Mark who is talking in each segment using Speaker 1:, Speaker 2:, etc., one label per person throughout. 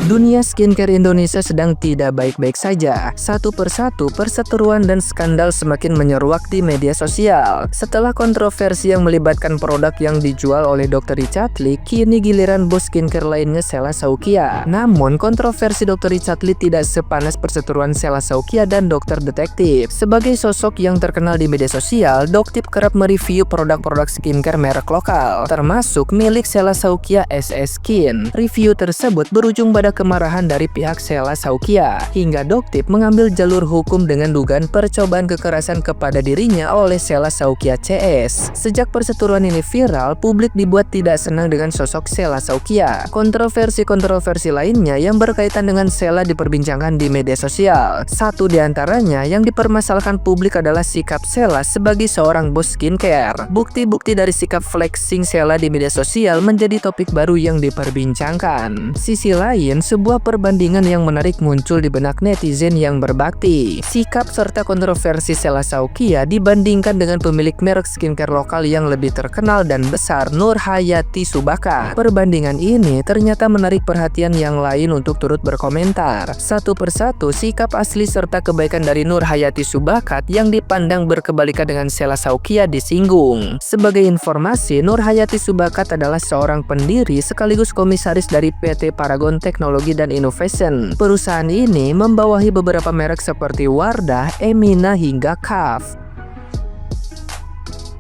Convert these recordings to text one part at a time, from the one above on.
Speaker 1: Dunia skincare Indonesia sedang tidak baik-baik saja. Satu persatu perseteruan dan skandal semakin menyeruak di media sosial. Setelah kontroversi yang melibatkan produk yang dijual oleh Dr. Richard Lee, kini giliran bos skincare lainnya Sela Saukia. Namun kontroversi Dr. Richard Lee tidak sepanas perseteruan Sela Saukia dan Dokter Detektif. Sebagai sosok yang terkenal di media sosial, Doktip kerap mereview produk-produk skincare merek lokal, termasuk milik Sela Saukia SS Skin. Review tersebut berujung pada kemarahan dari pihak Sela Saukia, hingga Doktip mengambil jalur hukum dengan dugaan percobaan kekerasan kepada dirinya oleh Sela Saukia CS. Sejak perseteruan ini viral, publik dibuat tidak senang dengan sosok Sela Saukia. Kontroversi lainnya yang berkaitan dengan Sela diperbincangkan di media sosial. Satu di antaranya yang dipermasalahkan publik adalah sikap Sela sebagai seorang bos skincare. Bukti-bukti dari sikap flexing Sela di media sosial menjadi topik baru yang diperbincangkan. Sisi lain, sebuah perbandingan yang menarik muncul di benak netizen yang berbakti. Sikap serta kontroversi Sela Saukia dibandingkan dengan pemilik merek skincare lokal yang lebih terkenal dan besar, Nur Hayati Subaka. Perbandingan ini ternyata menarik perhatian yang lain untuk turut berkomentar. Satu persatu, sikap asli serta kebaikan dari Nur Hayati Subakat yang dipandang berkebalikan dengan Sela Saukia disinggung. Sebagai informasi, Nur Hayati Subakat adalah seorang pendiri sekaligus komisaris dari PT Paragon Teknologi dan Innovation. Perusahaan ini membawahi beberapa merek seperti Wardah, Emina hingga KAF.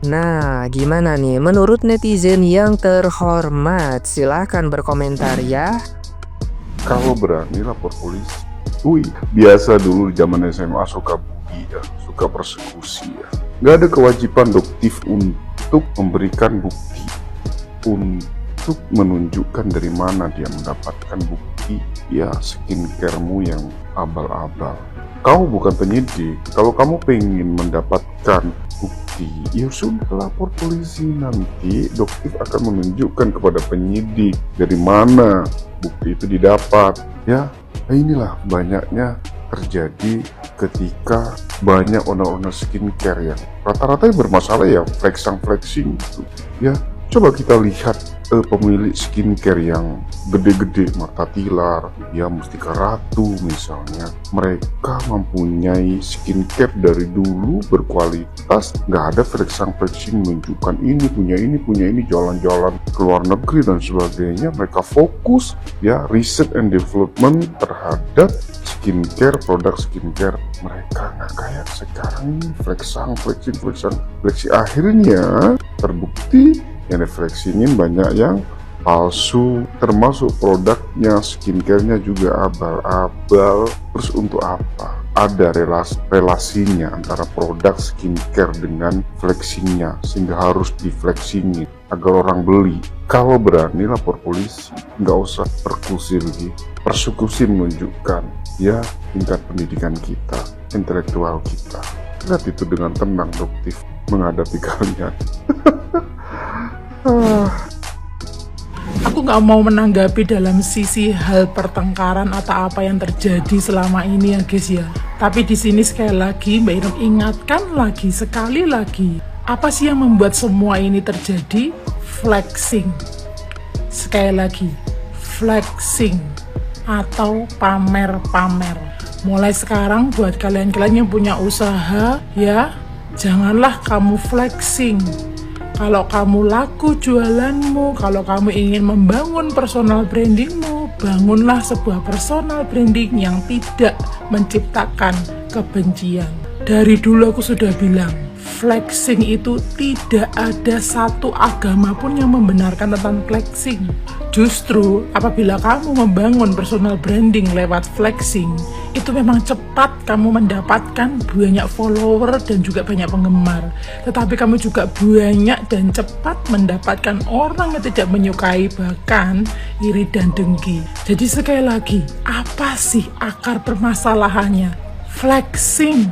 Speaker 1: Nah, gimana nih menurut netizen yang terhormat? Silahkan berkomentar ya.
Speaker 2: Kalau berani lapor polisi. Biasa dulu di zaman SMA suka bully ya, suka persekusi ya. Gak ada kewajiban Doktip untuk memberikan bukti, untuk menunjukkan dari mana dia mendapatkan bukti ya skincaremu yang abal-abal. Kau bukan penyidik. Kalau kamu pengen mendapatkan bukti, ya sudah lapor polisi. Nanti Doktip akan menunjukkan kepada penyidik dari mana bukti itu didapat. Ya, inilah banyaknya terjadi ketika banyak owner-owner skincare yang rata-rata bermasalah ya flexing gitu. Ya, coba kita lihat pemilik skincare yang gede-gede, Martha Tilar, ya Mustika Ratu misalnya. Mereka mempunyai skincare dari dulu berkualitas, nggak ada flexing menunjukkan ini punya ini, jalan-jalan ke luar negeri dan sebagainya. Mereka fokus ya riset and development terhadap skincare, produk skincare mereka. Nggak kayak sekarang ini flexing. Akhirnya terbukti yang refleksingin banyak yang palsu, termasuk produknya, skincarenya juga abal-abal. Terus untuk apa? Ada relasinya antara produk skincare dengan flexingnya, sehingga harus diflexingin agar orang beli. Kalau berani lapor polisi, nggak usah persekusi menunjukkan ya tingkat pendidikan kita, intelektual kita. Lihat itu dengan tenang Doktip menghadapi kalian.
Speaker 3: Aku nggak mau menanggapi dalam sisi hal pertengkaran atau apa yang terjadi selama ini ya guys ya. Tapi di sini sekali lagi Mbak Irem ingatkan lagi sekali lagi, apa sih yang membuat semua ini terjadi? Flexing. Sekali lagi, flexing atau pamer-pamer. Mulai sekarang buat kalian-kalian yang punya usaha ya, janganlah kamu flexing. Kalau kamu laku jualanmu, kalau kamu ingin membangun personal brandingmu, bangunlah sebuah personal branding yang tidak menciptakan kebencian. Dari dulu aku sudah bilang, flexing itu tidak ada satu agama pun yang membenarkan tentang flexing. Justru apabila kamu membangun personal branding lewat flexing, itu memang cepat kamu mendapatkan banyak follower dan juga banyak penggemar. Tetapi kamu juga banyak dan cepat mendapatkan orang yang tidak menyukai, bahkan iri dan dengki. Jadi sekali lagi, apa sih akar permasalahannya? Flexing,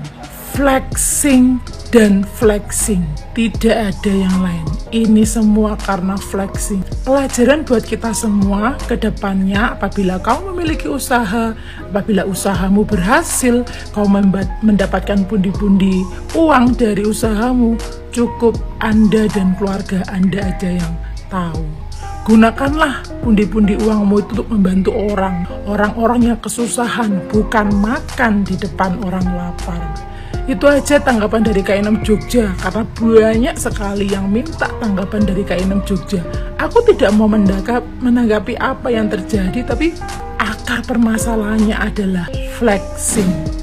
Speaker 3: dan flexing. Tidak ada yang lain. Ini semua karena flexing. Pelajaran buat kita semua ke depannya, apabila kau memiliki usaha, apabila usahamu berhasil, kau mendapatkan pundi-pundi uang dari usahamu, cukup Anda dan keluarga Anda aja yang tahu. Gunakanlah pundi-pundi uangmu itu untuk membantu orang-orang yang kesusahan, bukan makan di depan orang lapar. Itu aja tanggapan dari K6 Jogja, karena banyak sekali yang minta tanggapan dari K6 Jogja. Aku tidak mau menanggapi apa yang terjadi, tapi akar permasalahannya adalah flexing.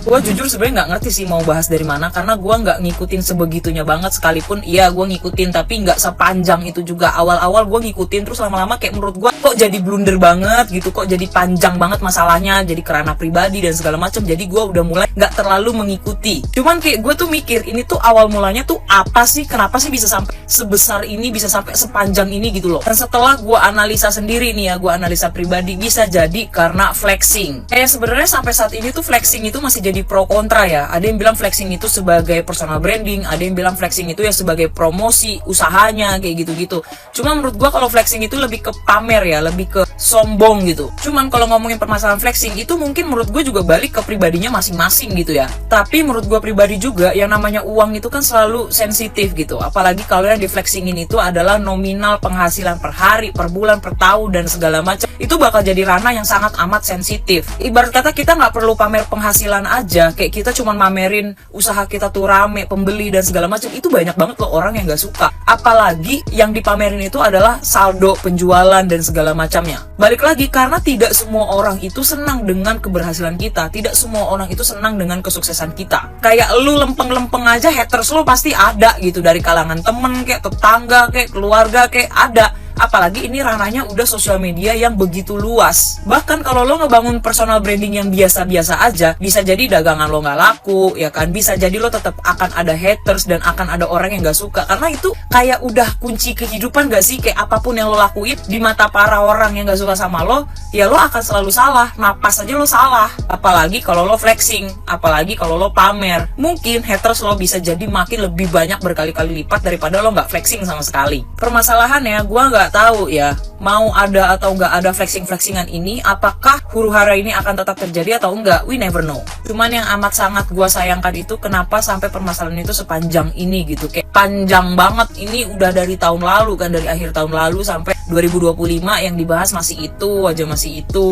Speaker 4: Gue jujur sebenarnya nggak ngerti sih mau bahas dari mana, karena gue nggak ngikutin sebegitunya banget. Sekalipun iya gue ngikutin, tapi nggak sepanjang itu juga. Awal-awal gue ngikutin, terus lama-lama kayak menurut gue kok jadi blunder banget gitu, kok jadi panjang banget masalahnya, jadi kerana pribadi dan segala macam. Jadi gue udah mulai nggak terlalu mengikuti. Cuman kayak gue tuh mikir, ini tuh awal mulanya tuh apa sih, kenapa sih bisa sampai sebesar ini, bisa sampai sepanjang ini gitu loh. Dan setelah gue analisa sendiri nih ya, gue analisa pribadi, bisa jadi karena flexing. Kayak sebenarnya sampai saat ini tuh flexing itu masih jadi pro kontra ya. Ada yang bilang flexing itu sebagai personal branding, ada yang bilang flexing itu ya sebagai promosi usahanya kayak gitu-gitu. Cuma menurut gua kalau flexing itu lebih ke pamer ya, lebih ke sombong gitu. Cuman kalau ngomongin permasalahan flexing itu mungkin menurut gua juga balik ke pribadinya masing-masing gitu ya. Tapi menurut gua pribadi juga yang namanya uang itu kan selalu sensitif gitu. Apalagi kalau yang di flexingin itu adalah nominal penghasilan per hari, per bulan, per tahun dan segala macam. Itu bakal jadi ranah yang sangat amat sensitif. Ibarat kata kita nggak perlu pamer penghasilan aja, kayak kita cuma mamerin usaha kita tuh rame, pembeli dan segala macam, itu banyak banget loh orang yang gak suka. Apalagi yang dipamerin itu adalah saldo penjualan dan segala macamnya. Balik lagi, karena tidak semua orang itu senang dengan keberhasilan kita, tidak semua orang itu senang dengan kesuksesan kita. Kayak lu lempeng-lempeng aja, haters lu pasti ada gitu, dari kalangan temen kayak tetangga kayak keluarga kayak ada. Apalagi ini ranahnya udah sosial media yang begitu luas. Bahkan kalau lo ngebangun personal branding yang biasa-biasa aja, bisa jadi dagangan lo nggak laku, ya kan? Bisa jadi lo tetap akan ada haters dan akan ada orang yang nggak suka. Karena itu kayak udah kunci kehidupan gak sih? Kayak apapun yang lo lakuin di mata para orang yang nggak suka sama lo, ya lo akan selalu salah. Napas aja lo salah. Apalagi kalau lo flexing, apalagi kalau lo pamer. Mungkin haters lo bisa jadi makin lebih banyak berkali-kali lipat daripada lo nggak flexing sama sekali. Permasalahannya, gue nggak tahu ya mau ada atau nggak ada flexing-flexingan ini, apakah huru-hara ini akan tetap terjadi atau enggak, we never know. Cuman yang amat sangat gue sayangkan itu kenapa sampai permasalahan itu sepanjang ini gitu, kayak panjang banget. Ini udah dari tahun lalu kan, dari akhir tahun lalu sampai 2025 yang dibahas masih itu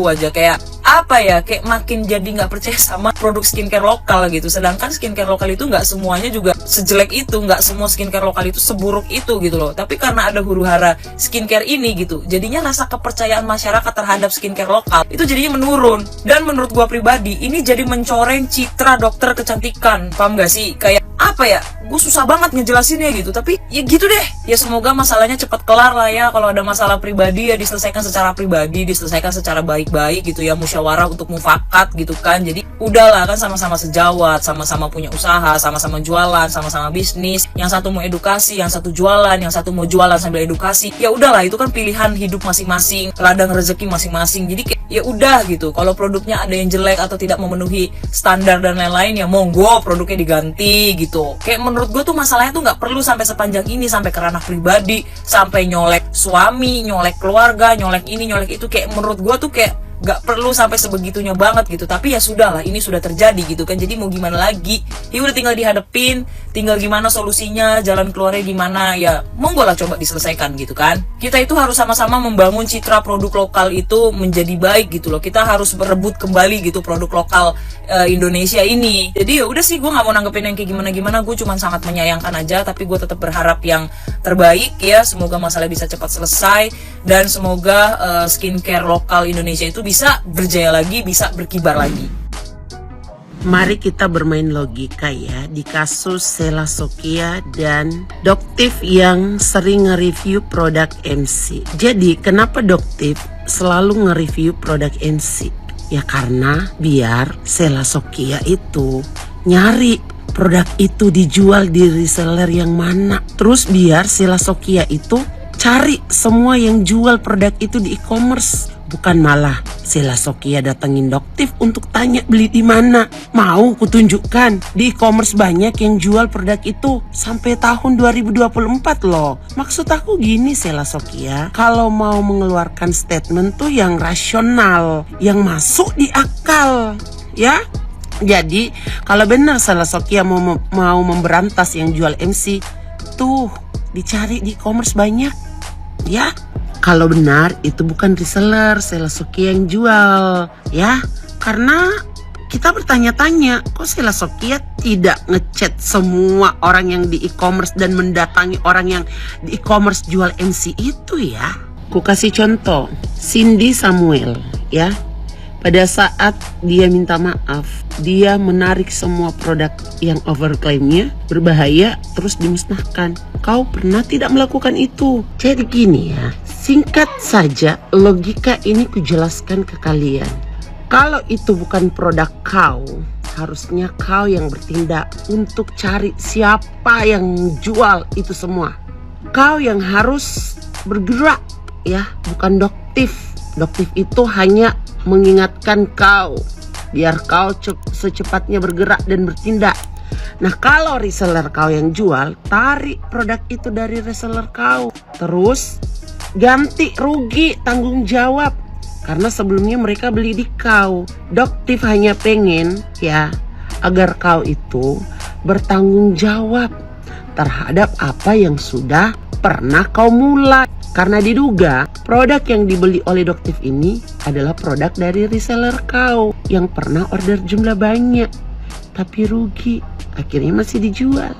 Speaker 4: aja, kayak apa ya, kayak makin jadi nggak percaya sama produk skincare lokal gitu. Sedangkan skincare lokal itu nggak semuanya juga sejelek itu, nggak semua skincare lokal itu seburuk itu gitu loh. Tapi karena ada huru-hara skincare ini gitu, jadinya rasa kepercayaan masyarakat terhadap skincare lokal itu jadinya menurun. Dan menurut gua pribadi ini jadi mencoreng citra dokter kecantikan, paham gak sih? Kayak apa ya, gue susah banget ngejelasinnya gitu, tapi ya gitu deh. Ya semoga masalahnya cepat kelar lah ya. Kalau ada masalah pribadi ya diselesaikan secara pribadi, diselesaikan secara baik-baik gitu ya, musyawarah untuk mufakat gitu kan. Jadi udahlah kan, sama-sama sejawat, sama-sama punya usaha, sama-sama jualan, sama-sama bisnis. Yang satu mau edukasi, yang satu jualan, yang satu mau jualan sambil edukasi. Ya udahlah, itu kan pilihan hidup masing-masing, ladang rezeki masing-masing. Jadi kayak ya udah gitu. Kalau produknya ada yang jelek atau tidak memenuhi standar dan lain-lain, ya monggo produknya diganti gitu. Kayak menurut gue tuh masalahnya tuh nggak perlu sampai sepanjang ini, sampai ke ranah pribadi, sampai nyolek suami, nyolek keluarga, nyolek ini, nyolek itu. Kayak menurut gue tuh kayak nggak perlu sampai sebegitunya banget gitu. Tapi ya sudah lah, ini sudah terjadi gitu kan. Jadi mau gimana lagi, ya udah tinggal dihadepin, tinggal gimana solusinya, jalan keluarnya gimana, ya monggo lah coba diselesaikan gitu kan. Kita itu harus sama-sama membangun citra produk lokal itu menjadi baik gitu loh. Kita harus berebut kembali gitu produk lokal Indonesia ini. Jadi ya udah sih, gue nggak mau nanggepin yang kayak gimana-gimana. Gue cuma sangat menyayangkan aja, tapi gue tetap berharap yang terbaik ya. Semoga masalah bisa cepat selesai, dan semoga skincare lokal Indonesia itu bisa berjaya lagi, bisa berkibar lagi.
Speaker 5: Mari kita bermain logika ya di kasus Sheila Sokia dan Doktif yang sering nge-review produk MC. Jadi kenapa Doktif selalu nge-review produk MC? Ya karena biar Sheila Sokia itu nyari produk itu dijual di reseller yang mana. Terus biar Sheila Sokia itu cari semua yang jual produk itu di e-commerce. Bukan malah Sheila Sokia datengin Doktif untuk tanya beli di mana. Mau kutunjukkan di e-commerce banyak yang jual produk itu sampai tahun 2024 loh. Maksud aku gini Sheila Sokia, kalau mau mengeluarkan statement tuh yang rasional, yang masuk di akal ya. Jadi kalau benar Sheila Sokia mau memberantas yang jual MC, tuh dicari di e-commerce banyak. Ya, kalau benar itu bukan reseller Selasokia yang jual, ya. Karena kita bertanya-tanya, kok Selasokia tidak ngechat semua orang yang di e-commerce dan mendatangi orang yang di e-commerce jual MC itu ya. Ku kasih contoh, Cindy Samuel, ya. Pada saat dia minta maaf, dia menarik semua produk yang overclaimnya berbahaya terus dimusnahkan. Kau pernah tidak melakukan itu? Jadi gini ya, singkat saja logika ini kujelaskan ke kalian. Kalau itu bukan produk kau, harusnya kau yang bertindak untuk cari siapa yang jual itu semua. Kau yang harus bergerak ya, bukan Doktif. Doktif itu hanya mengingatkan kau biar kau secepatnya bergerak dan bertindak. Nah, kalau reseller kau yang jual, tarik produk itu dari reseller kau, terus ganti rugi tanggung jawab karena sebelumnya mereka beli di kau. Doktif hanya pengen ya agar kau itu bertanggung jawab terhadap apa yang sudah pernah kau mulai. Karena diduga produk yang dibeli oleh Doktif ini adalah produk dari reseller kau yang pernah order jumlah banyak tapi rugi, akhirnya masih dijual.